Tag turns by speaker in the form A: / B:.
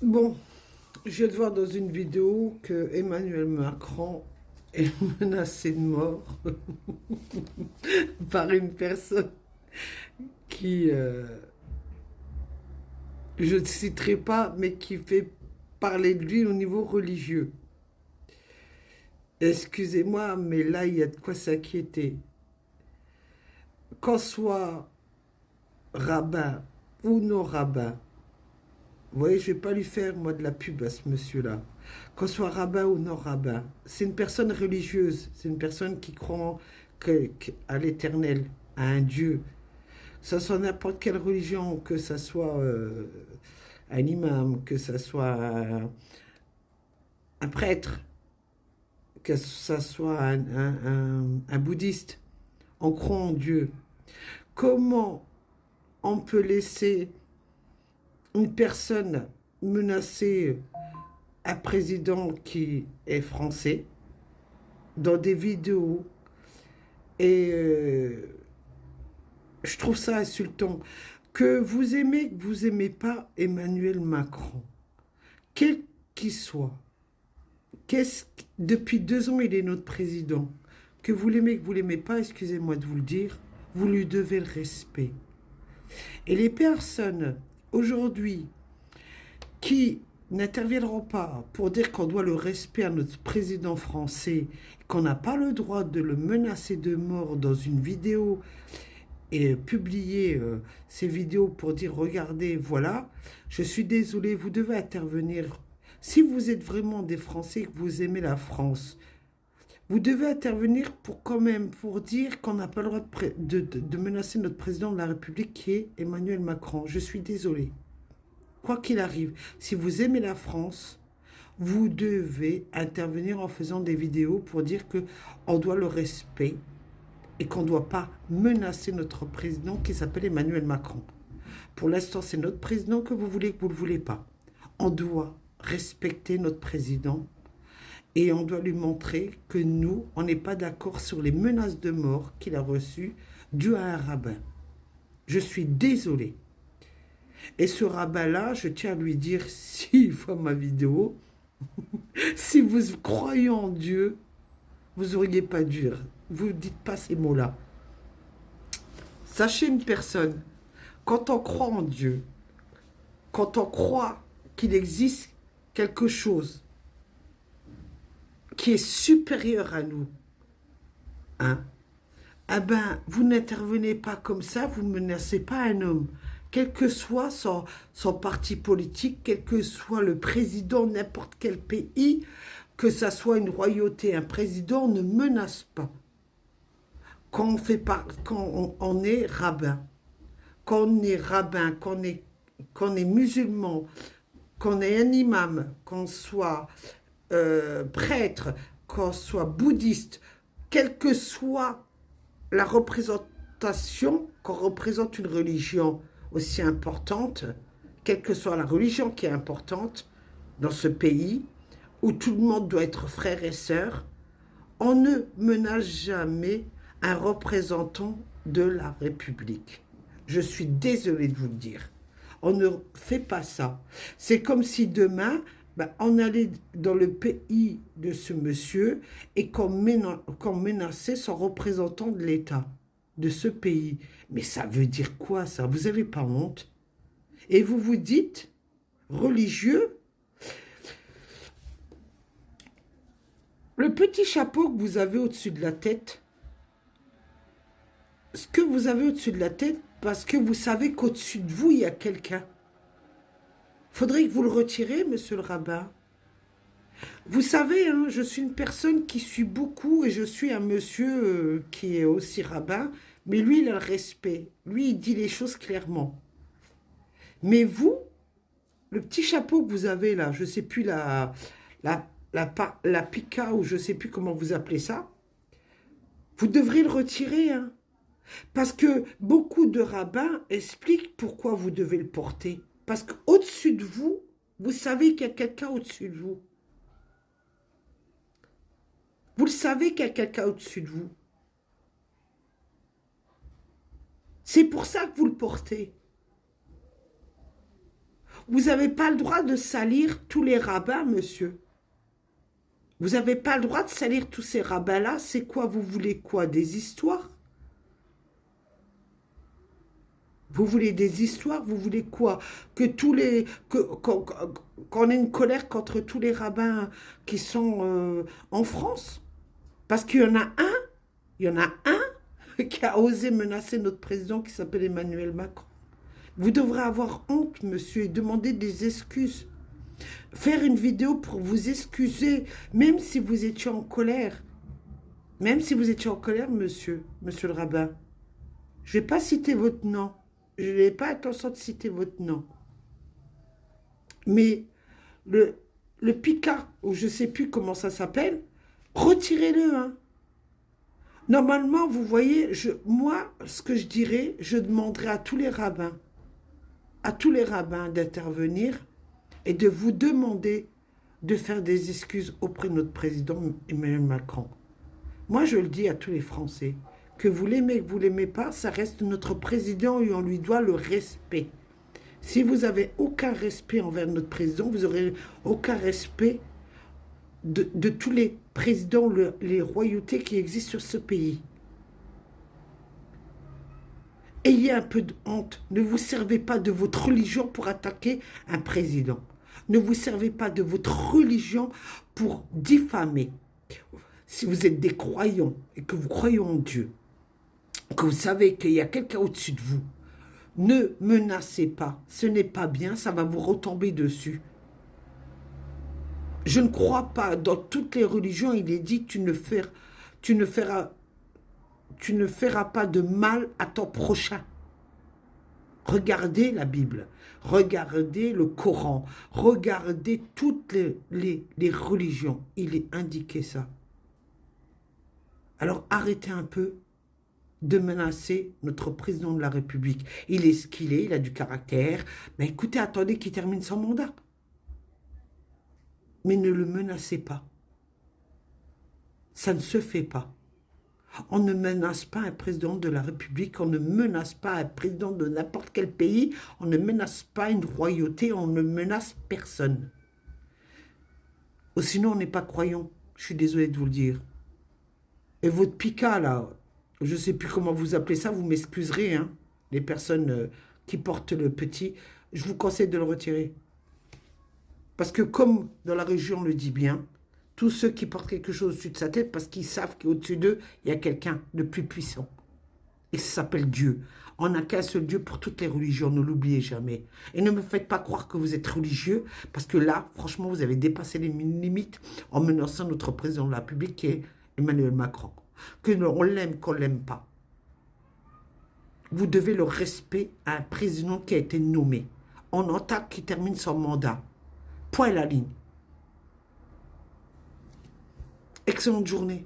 A: Bon, je viens de voir dans une vidéo que Emmanuel Macron est menacé de mort par une personne qui, je ne citerai pas, mais qui fait parler de lui au niveau religieux. Excusez-moi, mais là, il y a de quoi s'inquiéter. Qu'on soit rabbin ou non rabbin, vous voyez, je ne vais pas lui faire, moi, de la pub à ce monsieur-là. Qu'on soit rabbin ou non rabbin, c'est une personne religieuse, c'est une personne qui croit à l'éternel, à un Dieu. Que ce soit n'importe quelle religion, que ce soit un imam, que ce soit un prêtre, que ce soit un bouddhiste, on croit en Dieu. Comment on peut laisser une personne menacer un président qui est français dans des vidéos et je trouve ça insultant. Que vous aimez pas Emmanuel Macron, quel qu'il soit, depuis 2 ans il est notre président, que vous l'aimez pas, excusez-moi de vous le dire, vous lui devez le respect. Et les personnes aujourd'hui qui n'interviendront pas pour dire qu'on doit le respect à notre président français, qu'on n'a pas le droit de le menacer de mort dans une vidéo et publier ces vidéos pour dire regardez, voilà, je suis désolé, vous devez intervenir. Si vous êtes vraiment des Français, que vous aimez la France, vous devez intervenir pour quand même, pour dire qu'on n'a pas le droit de menacer notre président de la République qui est Emmanuel Macron. Je suis désolé. Quoi qu'il arrive, si vous aimez la France, vous devez intervenir en faisant des vidéos pour dire qu'on doit le respect et qu'on ne doit pas menacer notre président qui s'appelle Emmanuel Macron. Pour l'instant, c'est notre président que vous voulez, que vous ne le voulez pas. On doit respecter notre président et on doit lui montrer que nous, on n'est pas d'accord sur les menaces de mort qu'il a reçues dues à un rabbin. Je suis désolé. Et ce rabbin-là, je tiens à lui dire, s'il voit ma vidéo, si vous croyez en Dieu, vous n'auriez pas dû. Vous ne dites pas ces mots-là. Sachez une personne, quand on croit en Dieu, quand on croit qu'il existe quelque chose qui est supérieur à nous, hein, eh ben, vous n'intervenez pas comme ça, vous ne menacez pas un homme. Quel que soit son parti politique, quel que soit le président de n'importe quel pays, que ça soit une royauté, un président ne menace pas. Quand on est rabbin, qu'on est musulman, qu'on est un imam, qu'on soit prêtre, qu'on soit bouddhiste, quelle que soit la représentation, qu'on représente une religion aussi importante, quelle que soit la religion qui est importante dans ce pays, où tout le monde doit être frère et sœur, on ne menace jamais un représentant de la République. Je suis désolée de vous le dire. On ne fait pas ça. C'est comme si demain, on allait dans le pays de ce monsieur et qu'on menaçait son représentant de l'État de ce pays. Mais ça veut dire quoi ça? Vous n'avez pas honte? Et vous vous dites religieux? Le petit chapeau que vous avez au-dessus de la tête, ce que vous avez au-dessus de la tête, parce que vous savez qu'au-dessus de vous, il y a quelqu'un. Faudrait que vous le retirez, monsieur le rabbin. Vous savez, hein, je suis une personne qui suit beaucoup et je suis un monsieur qui est aussi rabbin, mais lui, il a le respect. Lui, il dit les choses clairement. Mais vous, le petit chapeau que vous avez là, je ne sais plus la pica ou je ne sais plus comment vous appelez ça, vous devrez le retirer, hein. Parce que beaucoup de rabbins expliquent pourquoi vous devez le porter. Parce qu'au-dessus de vous, vous savez qu'il y a quelqu'un au-dessus de vous. Vous le savez qu'il y a quelqu'un au-dessus de vous. C'est pour ça que vous le portez. Vous n'avez pas le droit de salir tous les rabbins, monsieur. Vous n'avez pas le droit de salir tous ces rabbins-là. C'est quoi? Vous voulez quoi? Des histoires? Vous voulez des histoires? Vous voulez quoi? Que tous les... qu'on ait une colère contre tous les rabbins qui sont en France? Parce qu'il y en a un, il y en a un qui a osé menacer notre président qui s'appelle Emmanuel Macron. Vous devrez avoir honte, monsieur, et demander des excuses. Faire une vidéo pour vous excuser, même si vous étiez en colère. Même si vous étiez en colère, monsieur le rabbin. Je ne vais pas citer votre nom. Je n'ai pas intention de citer votre nom. Mais le PICA, ou je ne sais plus comment ça s'appelle, retirez-le. Hein. Normalement, vous voyez, moi, ce que je dirais, je demanderais à tous les rabbins d'intervenir et de vous demander de faire des excuses auprès de notre président Emmanuel Macron. Moi, je le dis à tous les Français, que vous l'aimez, que vous ne l'aimez pas, ça reste notre président et on lui doit le respect. Si vous n'avez aucun respect envers notre président, vous n'aurez aucun respect de tous les présidents, les royautés qui existent sur ce pays. Ayez un peu de honte. Ne vous servez pas de votre religion pour attaquer un président. Ne vous servez pas de votre religion pour diffamer. Si vous êtes des croyants et que vous croyez en Dieu, que vous savez qu'il y a quelqu'un au-dessus de vous, ne menacez pas. Ce n'est pas bien, ça va vous retomber dessus. Je ne crois pas, dans toutes les religions, il est dit tu ne feras pas de mal à ton prochain. Regardez la Bible, regardez le Coran, regardez toutes les religions. Il est indiqué ça. Alors arrêtez un peu de menacer notre président de la République. Il est ce qu'il est, il a du caractère. Mais écoutez, attendez qu'il termine son mandat. Mais ne le menacez pas. Ça ne se fait pas. On ne menace pas un président de la République, on ne menace pas un président de n'importe quel pays, on ne menace pas une royauté, on ne menace personne. Ou sinon, on n'est pas croyant. Je suis désolé de vous le dire. Et votre PICA, là, je ne sais plus comment vous appelez ça, vous m'excuserez, hein, les personnes qui portent le petit, je vous conseille de le retirer. Parce que comme dans la région on le dit bien, tous ceux qui portent quelque chose au-dessus de sa tête, parce qu'ils savent qu'au-dessus d'eux, il y a quelqu'un de plus puissant. Et ça s'appelle Dieu. On n'a qu'un seul Dieu pour toutes les religions, ne l'oubliez jamais. Et ne me faites pas croire que vous êtes religieux, parce que là, franchement, vous avez dépassé les limites en menaçant notre président de la République, qui est Emmanuel Macron. Que on l'aime, qu'on ne l'aime pas. Vous devez le respect à un président qui a été nommé. On entend qu'il termine son mandat. Point à la ligne. Excellente journée.